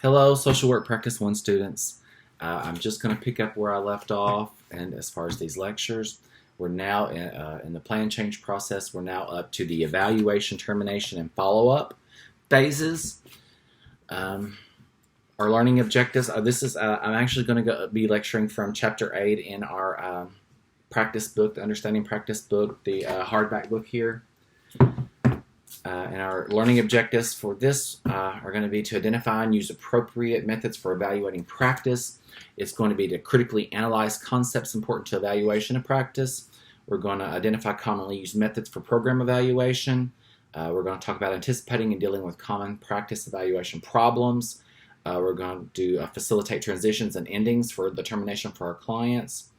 Hello, Social Work Practice 1 students. I'm just going to pick up where I left off, and as far as these lectures, we're now in the plan change process. We're now up to the evaluation, termination, and follow-up phases. Our learning objectives, I'm actually going to be lecturing from Chapter 8 in our practice book, the Understanding Practice book, the hardback book here. And our learning objectives for this are going to be to identify and use appropriate methods for evaluating practice. It's going to be to critically analyze concepts important to evaluation of practice. We're going to identify commonly used methods for program evaluation. We're going to talk about anticipating and dealing with common practice evaluation problems. We're going to facilitate transitions and endings for the termination for our clients.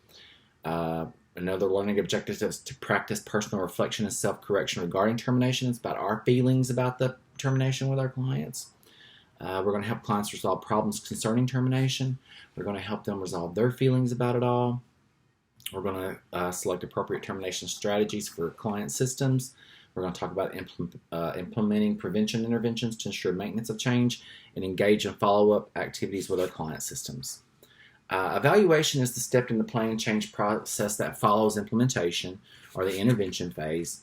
Another learning objective is to practice personal reflection and self-correction regarding termination. It's about our feelings about the termination with our clients. We're going to help clients resolve problems concerning termination. We're going to help them resolve their feelings about it all. We're going to select appropriate termination strategies for client systems. We're going to talk about implementing prevention interventions to ensure maintenance of change and engage in follow-up activities with our client systems. Evaluation is the step in the plan change process that follows implementation, or the intervention phase.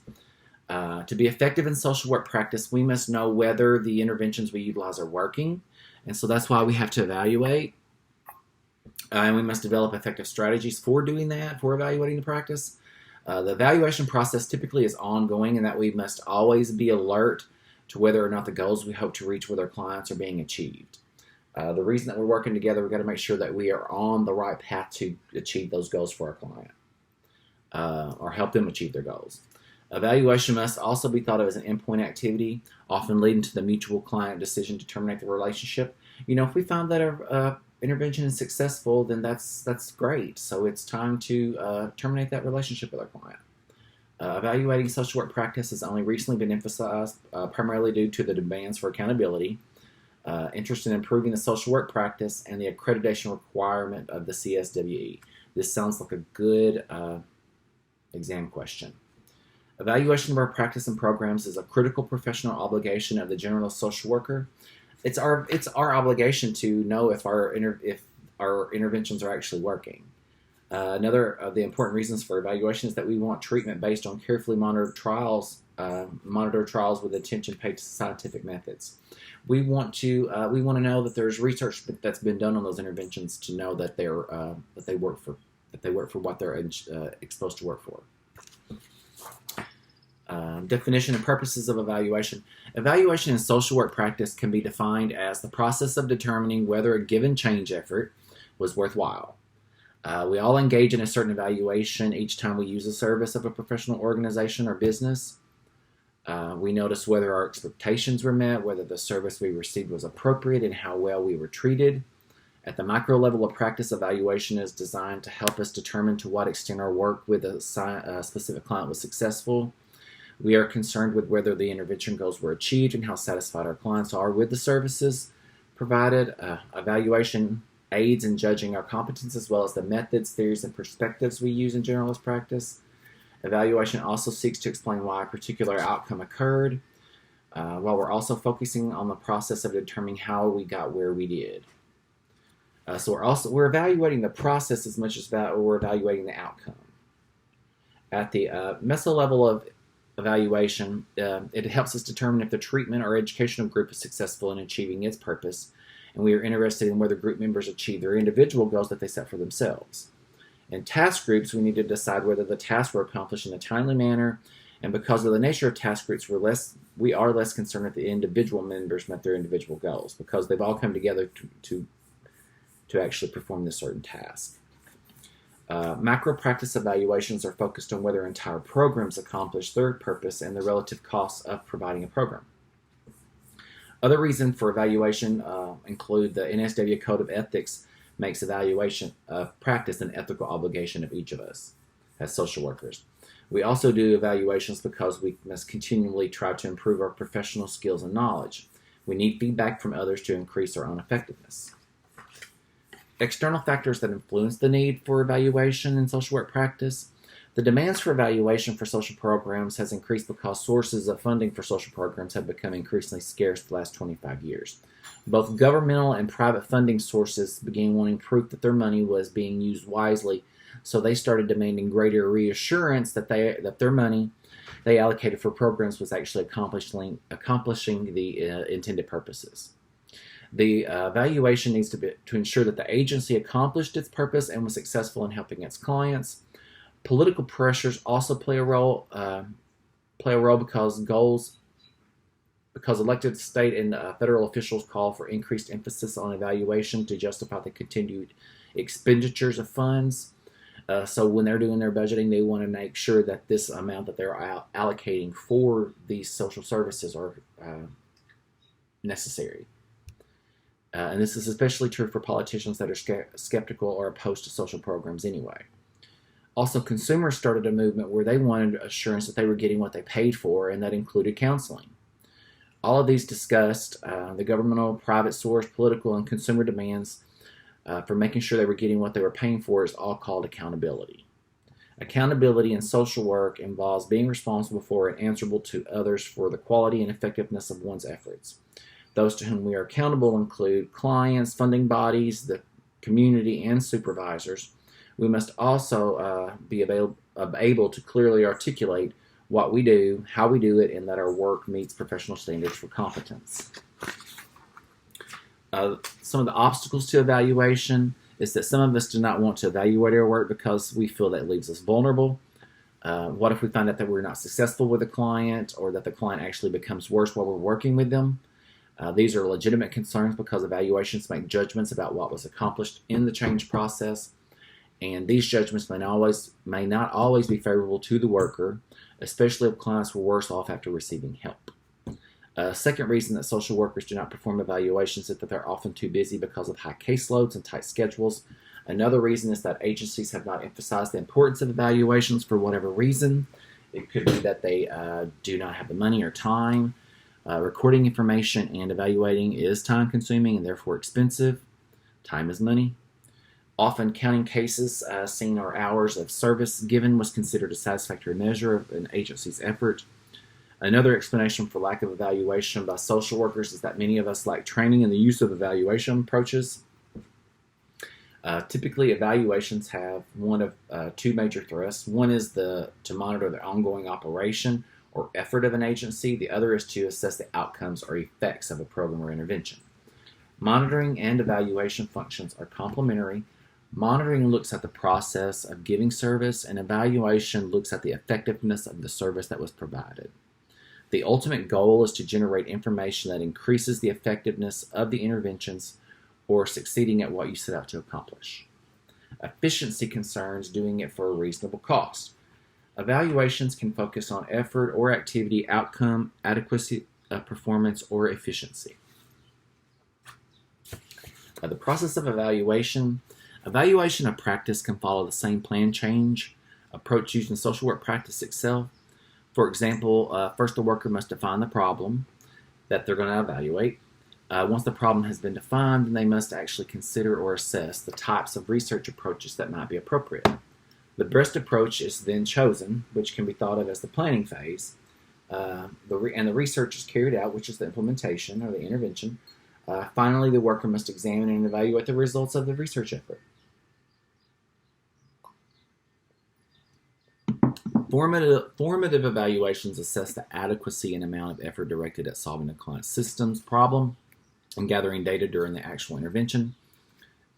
To be effective in social work practice, we must know whether the interventions we utilize are working, and so that's why we have to evaluate. And we must develop effective strategies for doing that, for evaluating the practice. The evaluation process typically is ongoing, and that we must always be alert to whether or not the goals we hope to reach with our clients are being achieved. The reason that we're working together, we've got to make sure that we are on the right path to achieve those goals for our client, or help them achieve their goals. Evaluation must also be thought of as an endpoint activity, often leading to the mutual client decision to terminate the relationship. You know, if we find that our intervention is successful, then that's great. So it's time to terminate that relationship with our client. Evaluating social work practice has only recently been emphasized, primarily due to the demands for accountability. Interest in improving the social work practice, and the accreditation requirement of the CSWE. This sounds like a good exam question. Evaluation of our practice and programs is a critical professional obligation of the general social worker. It's our obligation to know if our interventions are actually working. Another of the important reasons for evaluation is that we want treatment based on carefully monitored trials with attention paid to scientific methods. We want to know that there's research that's been done on those interventions to know that they work for what they're exposed to work for. Definition and purposes of evaluation. Evaluation in social work practice can be defined as the process of determining whether a given change effort was worthwhile. We all engage in a certain evaluation each time we use a service of a professional organization or business. We notice whether our expectations were met, whether the service we received was appropriate, and how well we were treated. At the micro level of practice, evaluation is designed to help us determine to what extent our work with a specific client was successful. We are concerned with whether the intervention goals were achieved and how satisfied our clients are with the services provided. Evaluation aids in judging our competence as well as the methods, theories, and perspectives we use in generalist practice. Evaluation also seeks to explain why a particular outcome occurred, while we're also focusing on the process of determining how we got where we did. So we're evaluating the process as much as we're evaluating the outcome. At the meso level of evaluation, it helps us determine if the treatment or educational group is successful in achieving its purpose, and we are interested in whether group members achieve their individual goals that they set for themselves. In task groups, we need to decide whether the tasks were accomplished in a timely manner, and because of the nature of task groups, we are less concerned if the individual members met their individual goals, because they've all come together to actually perform this certain task. Macro practice evaluations are focused on whether entire programs accomplish their purpose and the relative costs of providing a program. Other reasons for evaluation include the NSW Code of Ethics makes evaluation of practice an ethical obligation of each of us as social workers. We also do evaluations because we must continually try to improve our professional skills and knowledge. We need feedback from others to increase our own effectiveness. External factors that influence the need for evaluation in social work practice. The demands for evaluation for social programs has increased because sources of funding for social programs have become increasingly scarce the last 25 years. Both governmental and private funding sources began wanting proof that their money was being used wisely, so they started demanding greater reassurance that their money they allocated for programs was actually accomplishing the intended purposes. The evaluation needs to ensure that the agency accomplished its purpose and was successful in helping its clients. Political pressures also play a role because elected state and federal officials call for increased emphasis on evaluation to justify the continued expenditures of funds. So when they're doing their budgeting, they want to make sure that this amount that they're allocating for these social services are necessary. And this is especially true for politicians that are skeptical or opposed to social programs anyway. Also, consumers started a movement where they wanted assurance that they were getting what they paid for, and that included counseling. All of these discussed the governmental, private source, political, and consumer demands for making sure they were getting what they were paying for is all called accountability. Accountability in social work involves being responsible for and answerable to others for the quality and effectiveness of one's efforts. Those to whom we are accountable include clients, funding bodies, the community, and supervisors. We must also be able to clearly articulate what we do, how we do it, and that our work meets professional standards for competence. Some of the obstacles to evaluation is that some of us do not want to evaluate our work because we feel that leaves us vulnerable. What if we find out that we're not successful with a client, or that the client actually becomes worse while we're working with them? These are legitimate concerns because evaluations make judgments about what was accomplished in the change process, and these judgments may not always be favorable to the worker, especially if clients were worse off after receiving help. A second reason that social workers do not perform evaluations is that they're often too busy because of high caseloads and tight schedules. Another reason is that agencies have not emphasized the importance of evaluations for whatever reason. It could be that they do not have the money or time. Recording information and evaluating is time-consuming and therefore expensive. Time is money. Often counting cases seen or hours of service given was considered a satisfactory measure of an agency's effort. Another explanation for lack of evaluation by social workers is that many of us lack training in the use of evaluation approaches. Typically, evaluations have one of two major thrusts. One is to monitor the ongoing operation or effort of an agency. The other is to assess the outcomes or effects of a program or intervention. Monitoring and evaluation functions are complementary. Monitoring looks at the process of giving service, and evaluation looks at the effectiveness of the service that was provided. The ultimate goal is to generate information that increases the effectiveness of the interventions or succeeding at what you set out to accomplish. Efficiency concerns doing it for a reasonable cost. Evaluations can focus on effort or activity, outcome, adequacy of performance, or efficiency. The process of evaluation of practice can follow the same plan change approach used in social work practice itself. For example, first the worker must define the problem that they're going to evaluate. Once the problem has been defined, then they must actually consider or assess the types of research approaches that might be appropriate. The best approach is then chosen, which can be thought of as the planning phase, and the research is carried out, which is the implementation or the intervention. Finally, the worker must examine and evaluate the results of the research effort. Formative evaluations assess the adequacy and amount of effort directed at solving a client's systems problem and gathering data during the actual intervention.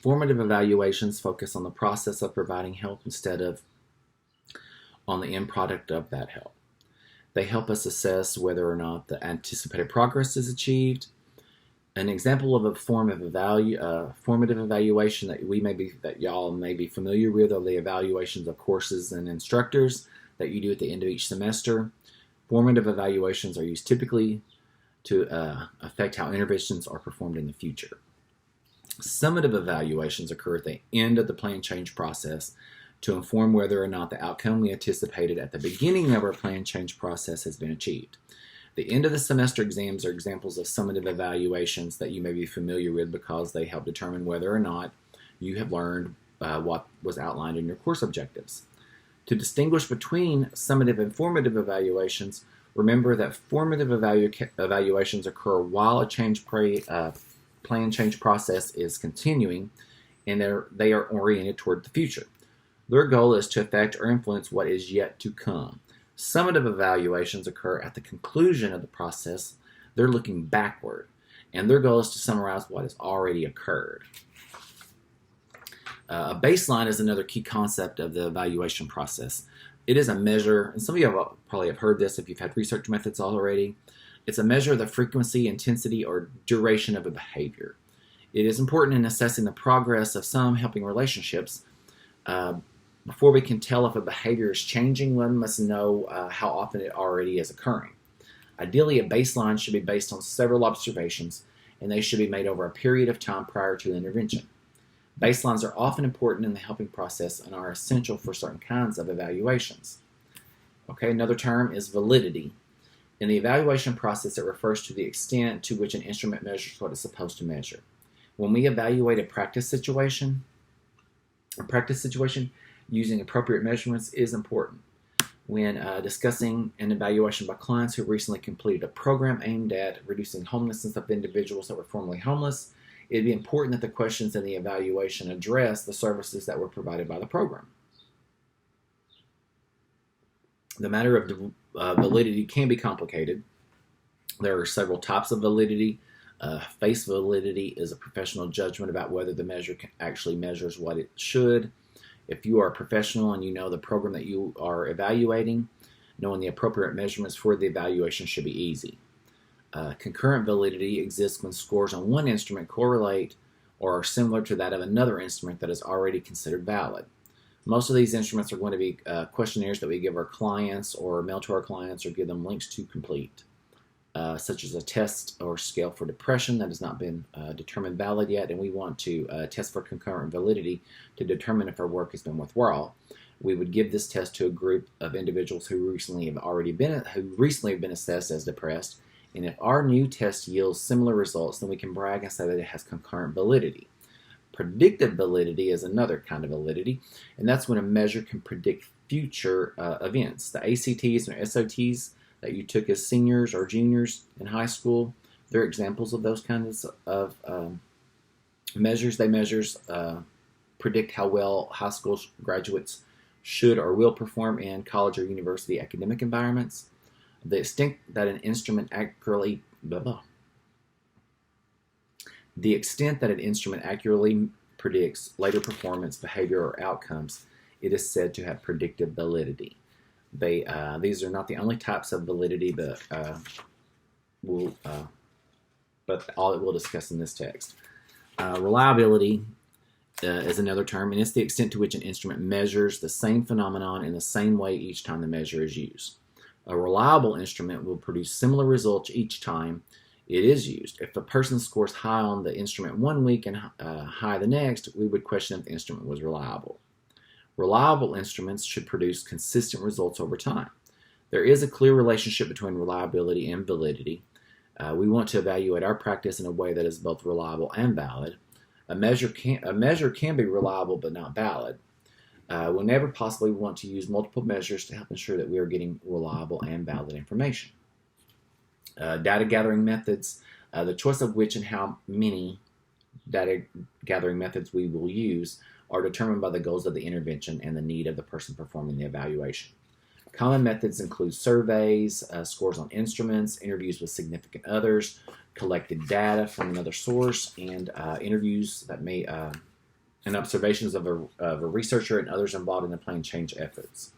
Formative evaluations focus on the process of providing help instead of on the end product of that help. They help us assess whether or not the anticipated progress is achieved. An example of a formative evaluation that y'all may be familiar with are the evaluations of courses and instructors that you do at the end of each semester. Formative evaluations are used typically to affect how interventions are performed in the future. Summative evaluations occur at the end of the plan change process to inform whether or not the outcome we anticipated at the beginning of our plan change process has been achieved. The end of the semester exams are examples of summative evaluations that you may be familiar with because they help determine whether or not you have learned what was outlined in your course objectives. To distinguish between summative and formative evaluations, remember that formative evaluations occur while a change plan change process is continuing, and they are oriented toward the future. Their goal is to affect or influence what is yet to come. Summative evaluations occur at the conclusion of the process. They're looking backward, and their goal is to summarize what has already occurred. A baseline is another key concept of the evaluation process. It is a measure, and some of you probably have heard this if you've had research methods already. It's a measure of the frequency, intensity, or duration of a behavior. It is important in assessing the progress of some helping relationships. Before we can tell if a behavior is changing, one must know how often it already is occurring. Ideally, a baseline should be based on several observations, and they should be made over a period of time prior to intervention. Baselines are often important in the helping process and are essential for certain kinds of evaluations. Okay, another term is validity. In the evaluation process, it refers to the extent to which an instrument measures what it's supposed to measure. When we evaluate a practice situation, using appropriate measurements is important. When discussing an evaluation by clients who recently completed a program aimed at reducing homelessness of individuals that were formerly homeless, it'd be important that the questions in the evaluation address the services that were provided by the program. The matter of validity can be complicated. There are several types of validity. Face validity is a professional judgment about whether the measure actually measures what it should. If you are a professional and you know the program that you are evaluating, knowing the appropriate measurements for the evaluation should be easy. Concurrent validity exists when scores on one instrument correlate or are similar to that of another instrument that is already considered valid. Most of these instruments are going to be questionnaires that we give our clients or mail to our clients or give them links to complete, such as a test or scale for depression that has not been determined valid yet, and we want to test for concurrent validity to determine if our work has been worthwhile. We would give this test to a group of individuals who recently have been assessed as depressed, and if our new test yields similar results, then we can brag and say that it has concurrent validity. Predictive validity is another kind of validity, and that's when a measure can predict future events. The ACTs and SOTs that you took as seniors or juniors in high school, they're examples of those kinds of measures. They predict how well high school graduates should or will perform in college or university academic environments. The extent that an instrument accurately predicts later performance, behavior, or outcomes, it is said to have predictive validity. These are not the only types of validity, but all that we'll discuss in this text. Reliability is another term, and it's the extent to which an instrument measures the same phenomenon in the same way each time the measure is used. A reliable instrument will produce similar results each time it is used. If a person scores high on the instrument one week and high the next, we would question if the instrument was reliable. Reliable instruments should produce consistent results over time. There is a clear relationship between reliability and validity. We want to evaluate our practice in a way that is both reliable and valid. A measure can be reliable but not valid. Whenever possible, we want to use multiple measures to help ensure that we are getting reliable and valid information. Data gathering methods, the choice of which and how many data gathering methods we will use are determined by the goals of the intervention and the need of the person performing the evaluation. Common methods include surveys, scores on instruments, interviews with significant others, collected data from another source, and interviews that may and observations of a researcher and others involved in the plan change efforts.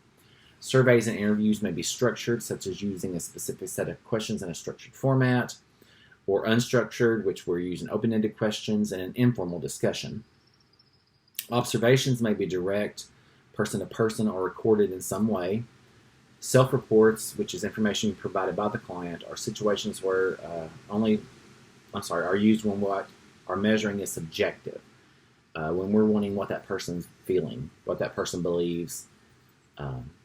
Surveys and interviews may be structured, such as using a specific set of questions in a structured format, or unstructured, which we're using open-ended questions and an informal discussion. Observations may be direct, person-to-person, or recorded in some way. Self-reports, which is information provided by the client, are situations where are used when what are measuring is subjective. When we're wanting what that person's feeling, what that person believes,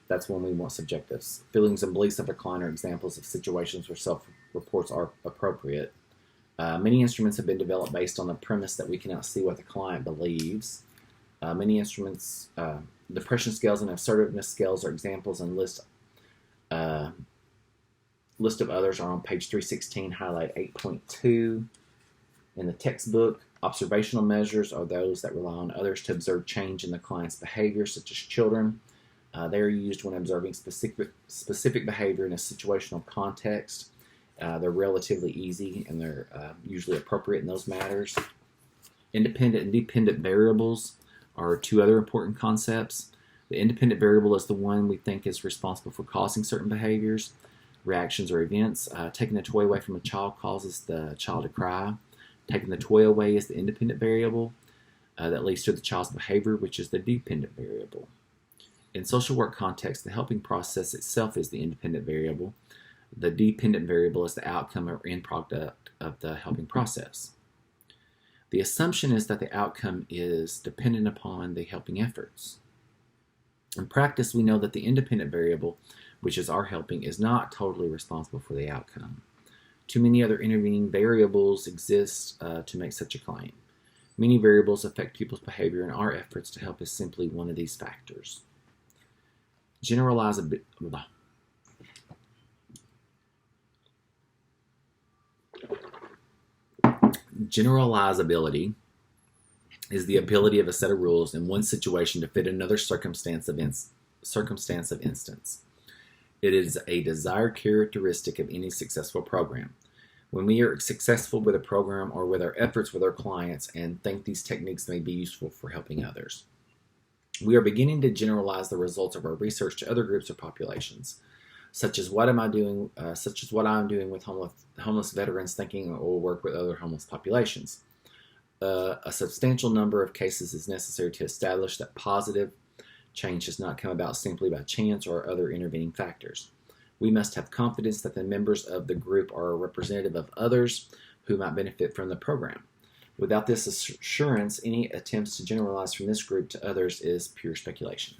that's when we want subjectives. Feelings and beliefs of a client are examples of situations where self-reports are appropriate. Many instruments have been developed based on the premise that we cannot see what the client believes. Many instruments, depression scales and assertiveness scales are examples, and list of others are on page 316, highlight 8.2. In the textbook, observational measures are those that rely on others to observe change in the client's behavior, such as children. They are used when observing specific behavior in a situational context. They're relatively easy and they're usually appropriate in those matters. Independent and dependent variables are two other important concepts. The independent variable is the one we think is responsible for causing certain behaviors, reactions, or events. Taking a toy away from a child causes the child to cry. Taking the toy away is the independent variable that leads to the child's behavior, which is the dependent variable. In social work context, the helping process itself is the independent variable. The dependent variable is the outcome or end product of the helping process. The assumption is that the outcome is dependent upon the helping efforts. In practice, we know that the independent variable, which is our helping, is not totally responsible for the outcome. Too many other intervening variables exist to make such a claim. Many variables affect people's behavior, and our efforts to help is simply one of these factors. Generalizability is the ability of a set of rules in one situation to fit another circumstance of instance. It is a desired characteristic of any successful program. When we are successful with a program or with our efforts with our clients and think these techniques may be useful for helping others, we are beginning to generalize the results of our research to other groups or populations, such as what I'm doing with homeless veterans, thinking it will work with other homeless populations. A substantial number of cases is necessary to establish that positive change has not come about simply by chance or other intervening factors. We must have confidence that the members of the group are representative of others who might benefit from the program. Without this assurance, any attempts to generalize from this group to others is pure speculation.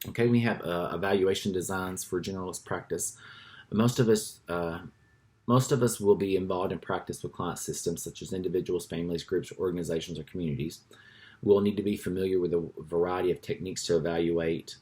Okay, we have evaluation designs for generalist practice. Most of us will be involved in practice with client systems such as individuals, families, groups, organizations, or communities. We'll need to be familiar with a variety of techniques to evaluate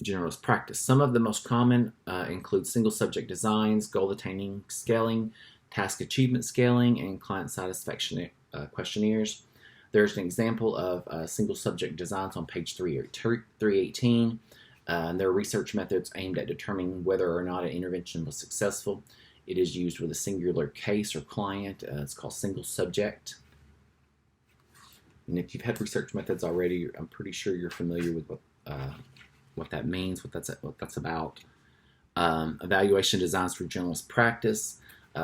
generalist practice. Some of the most common include single subject designs, goal attaining scaling, task achievement scaling, and client satisfaction questionnaires. There's an example of single subject designs on page 318. There are research methods aimed at determining whether or not an intervention was successful. It is used with a singular case or client. It's called single subject. And if you've had research methods already, I'm pretty sure you're familiar with what that means, what that's about. Evaluation designs for generalist practice.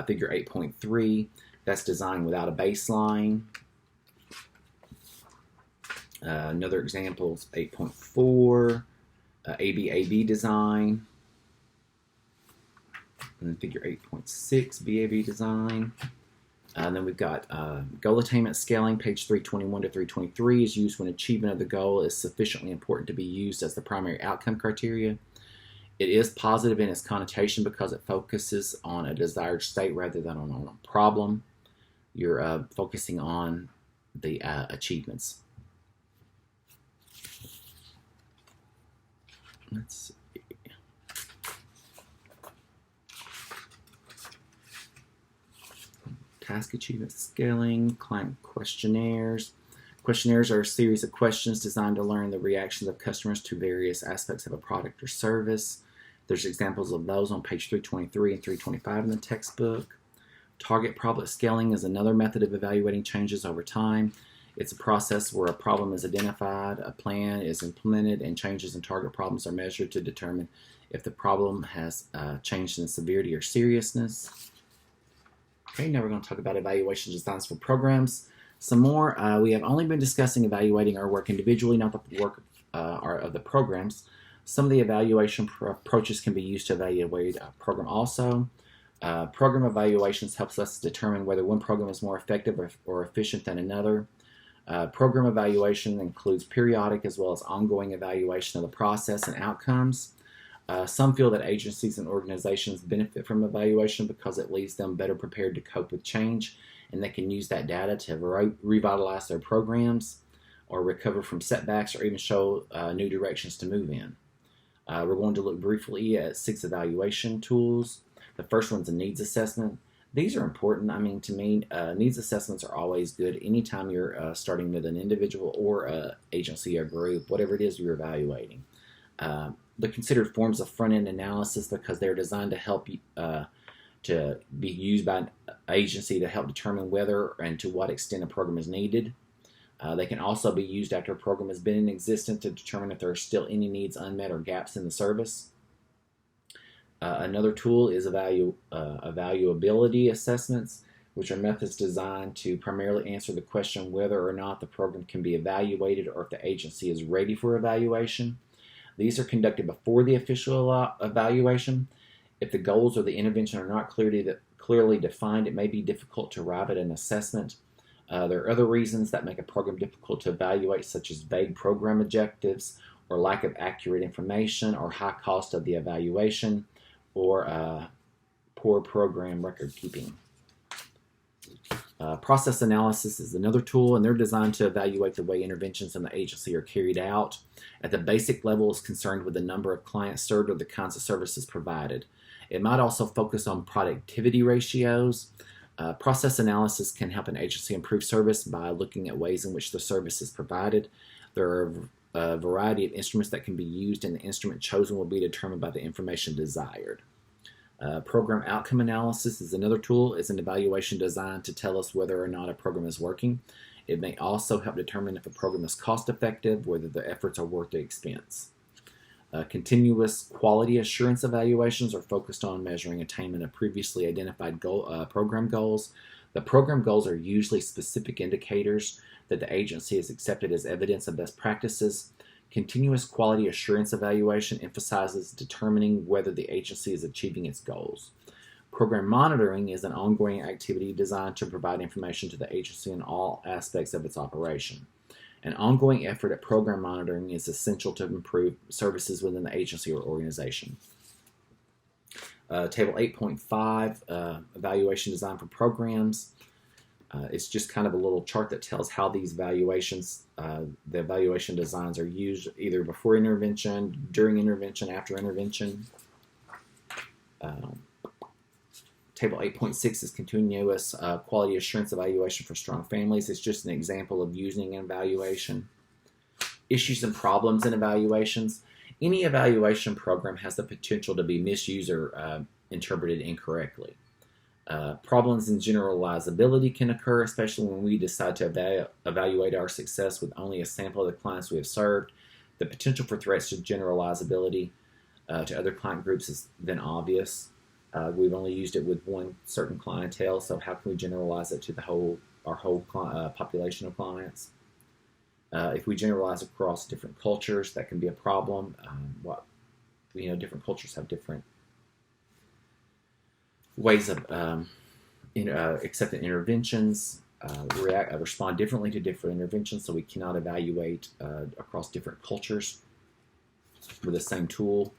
Figure 8.3, that's design without a baseline. Another example is 8.4, ABAB design. And then figure 8.6, BAB design. And then we've got goal attainment scaling, page 321 to 323, is used when achievement of the goal is sufficiently important to be used as the primary outcome criteria. It is positive in its connotation because it focuses on a desired state rather than on a problem. You're focusing on the achievements. Let's see. Task achievement scaling, client questionnaires. Questionnaires are a series of questions designed to learn the reactions of customers to various aspects of a product or service. There's examples of those on page 323 and 325 in the textbook. Target problem scaling is another method of evaluating changes over time. It's a process where a problem is identified, a plan is implemented, and changes in target problems are measured to determine if the problem has changed in severity or seriousness. Okay, now we're going to talk about evaluation designs for programs. Some more. We have only been discussing evaluating our work individually, not the work of the programs. Some of the evaluation approaches can be used to evaluate a program also. Program evaluations helps us determine whether one program is more effective or efficient than another. Program evaluation includes periodic as well as ongoing evaluation of the process and outcomes. Some feel that agencies and organizations benefit from evaluation because it leaves them better prepared to cope with change, and they can use that data to revitalize their programs or recover from setbacks or even show new directions to move in. We're going to look briefly at 6 evaluation tools. The first one's a needs assessment. These are important. I mean, to me, needs assessments are always good anytime you're starting with an individual or a agency or group, whatever it is you're evaluating. They're considered forms of front-end analysis because they're designed to help you, to be used by an agency to help determine whether and to what extent a program is needed. They can also be used after a program has been in existence to determine if there are still any needs unmet or gaps in the service. Another tool is evaluability assessments, which are methods designed to primarily answer the question whether or not the program can be evaluated or if the agency is ready for evaluation. These are conducted before the official evaluation. If the goals of the intervention are not clearly defined, it may be difficult to arrive at an assessment. There are other reasons that make a program difficult to evaluate, such as vague program objectives, or lack of accurate information, or high cost of the evaluation, or poor program record keeping. Process analysis is another tool, and they're designed to evaluate the way interventions in the agency are carried out. At the basic level, is concerned with the number of clients served or the kinds of services provided. It might also focus on productivity ratios. Process analysis can help an agency improve service by looking at ways in which the service is provided. There are a variety of instruments that can be used, and the instrument chosen will be determined by the information desired. Program outcome analysis is another tool. It's an evaluation designed to tell us whether or not a program is working. It may also help determine if a program is cost effective, whether the efforts are worth the expense. Continuous quality assurance evaluations are focused on measuring attainment of previously identified program goals. The program goals are usually specific indicators that the agency has accepted as evidence of best practices. Continuous quality assurance evaluation emphasizes determining whether the agency is achieving its goals. Program monitoring is an ongoing activity designed to provide information to the agency in all aspects of its operation. An ongoing effort at program monitoring is essential to improve services within the agency or organization. Table 8.5, evaluation design for programs. It's just kind of a little chart that tells how these evaluations, the evaluation designs are used either before intervention, during intervention, after intervention. Table 8.6 is continuous quality assurance evaluation for strong families. It's just an example of using an evaluation. Issues and problems in evaluations. Any evaluation program has the potential to be misused or interpreted incorrectly. Problems in generalizability can occur, especially when we decide to evaluate our success with only a sample of the clients we have served. The potential for threats to generalizability to other client groups is then obvious. We've only used it with one certain clientele, so how can we generalize it to our whole population of clients? If we generalize across different cultures, that can be a problem. Different cultures have different ways of accepting interventions, respond differently to different interventions, so we cannot evaluate across different cultures with the same tool.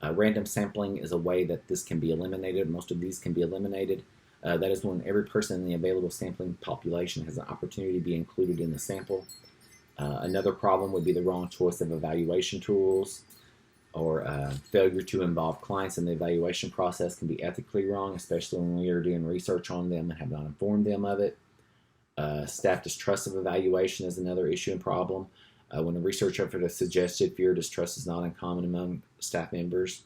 Random sampling is a way that this can be eliminated. Most of these can be eliminated. That is when every person in the available sampling population has an opportunity to be included in the sample. Another problem would be the wrong choice of evaluation tools, or failure to involve clients in the evaluation process can be ethically wrong, especially when we are doing research on them and have not informed them of it. Staff distrust of evaluation is another issue and problem. When a research effort is suggested, fear or distrust is not uncommon among staff members.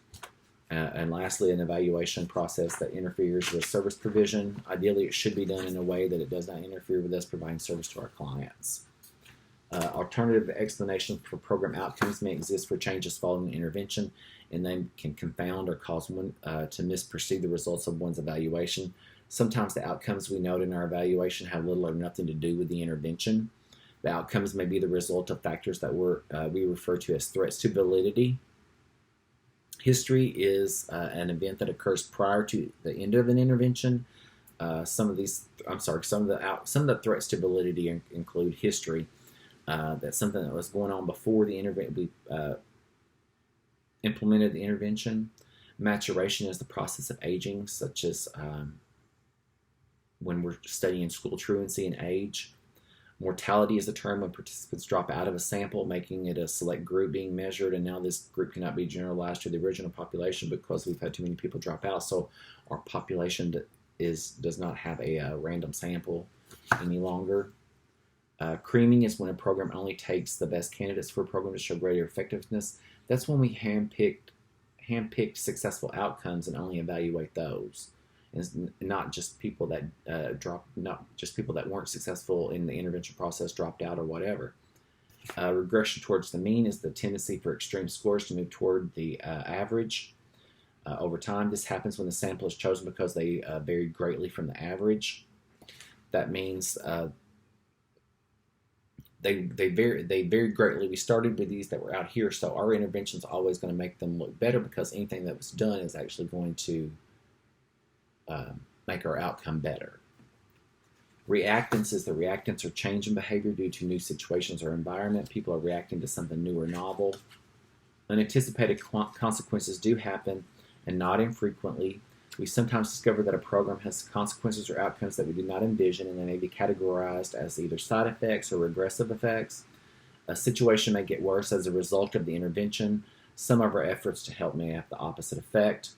And lastly, an evaluation process that interferes with service provision. Ideally, it should be done in a way that it does not interfere with us providing service to our clients. Alternative explanations for program outcomes may exist for changes following intervention, and they can confound or cause one to misperceive the results of one's evaluation. Sometimes the outcomes we note in our evaluation have little or nothing to do with the intervention. The outcomes may be the result of factors that we refer to as threats to validity. History is an event that occurs prior to the end of an intervention. Some of the threats to validity include history. That's something that was going on before we implemented the intervention. Maturation is the process of aging, such as when we're studying school truancy and age. Mortality is the term when participants drop out of a sample, making it a select group being measured, and now this group cannot be generalized to the original population because we've had too many people drop out. So our population does not have a random sample any longer. Creaming is when a program only takes the best candidates for a program to show greater effectiveness. That's when we handpicked successful outcomes and only evaluate those, and not just people that not just people that weren't successful in the intervention process, dropped out or whatever. Regression towards the mean is the tendency for extreme scores to move toward the average over time. This happens when the sample is chosen because they vary greatly from the average. That means they vary greatly. We started with these that were out here, so our intervention is always going to make them look better because anything that was done is actually going to make our outcome better. Reactance is the reactants are change in behavior due to new situations or environment. People are reacting to something new or novel. Unanticipated consequences do happen, and not infrequently. We sometimes discover that a program has consequences or outcomes that we did not envision, and they may be categorized as either side effects or regressive effects. A situation may get worse as a result of the intervention. Some of our efforts to help may have the opposite effect.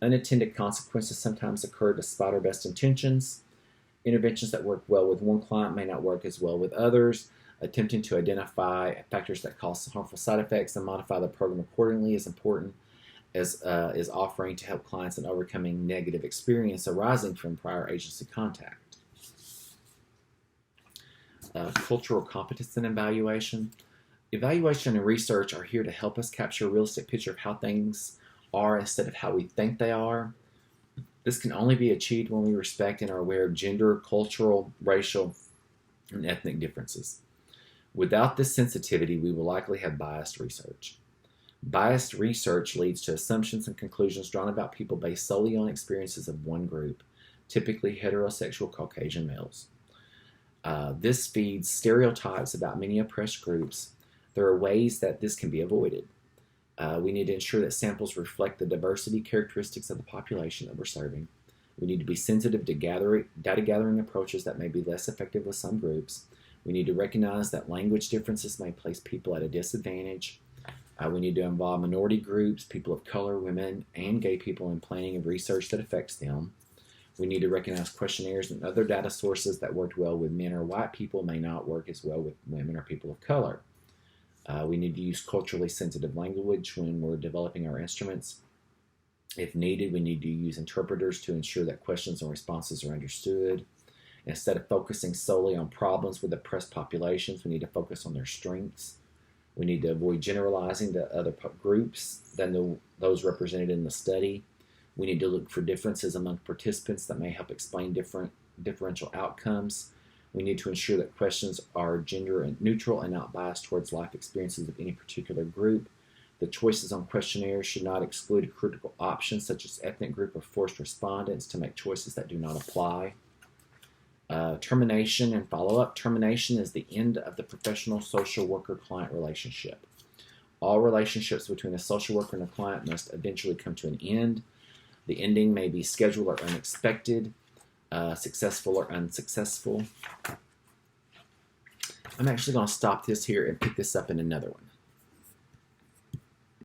Unintended consequences sometimes occur despite our best intentions. Interventions that work well with one client may not work as well with others. Attempting to identify factors that cause harmful side effects and modify the program accordingly is important, as is offering to help clients in overcoming negative experience arising from prior agency contact. Cultural competence and evaluation. Evaluation and research are here to help us capture a realistic picture of how things are instead of how we think they are. This can only be achieved when we respect and are aware of gender, cultural, racial, and ethnic differences. Without this sensitivity, we will likely have biased research. Biased research leads to assumptions and conclusions drawn about people based solely on experiences of one group, typically heterosexual Caucasian males. This feeds stereotypes about many oppressed groups. There are ways that this can be avoided. We need to ensure that samples reflect the diversity characteristics of the population that we're serving. We need to be sensitive to data gathering approaches that may be less effective with some groups. We need to recognize that language differences may place people at a disadvantage. We need to involve minority groups, people of color, women, and gay people in planning of research that affects them. We need to recognize questionnaires and other data sources that worked well with men or white people may not work as well with women or people of color. We need to use culturally sensitive language when we're developing our instruments. If needed, we need to use interpreters to ensure that questions and responses are understood. Instead of focusing solely on problems with oppressed populations, we need to focus on their strengths. We need to avoid generalizing to other groups than those represented in the study. We need to look for differences among participants that may help explain differential outcomes. We need to ensure that questions are gender neutral and not biased towards life experiences of any particular group. The choices on questionnaires should not exclude critical options such as ethnic group or forced respondents to make choices that do not apply. Termination and follow-up. Termination is the end of the professional social worker-client relationship. All relationships between a social worker and a client must eventually come to an end. The ending may be scheduled or unexpected, successful or unsuccessful. I'm actually going to stop this here and pick this up in another one.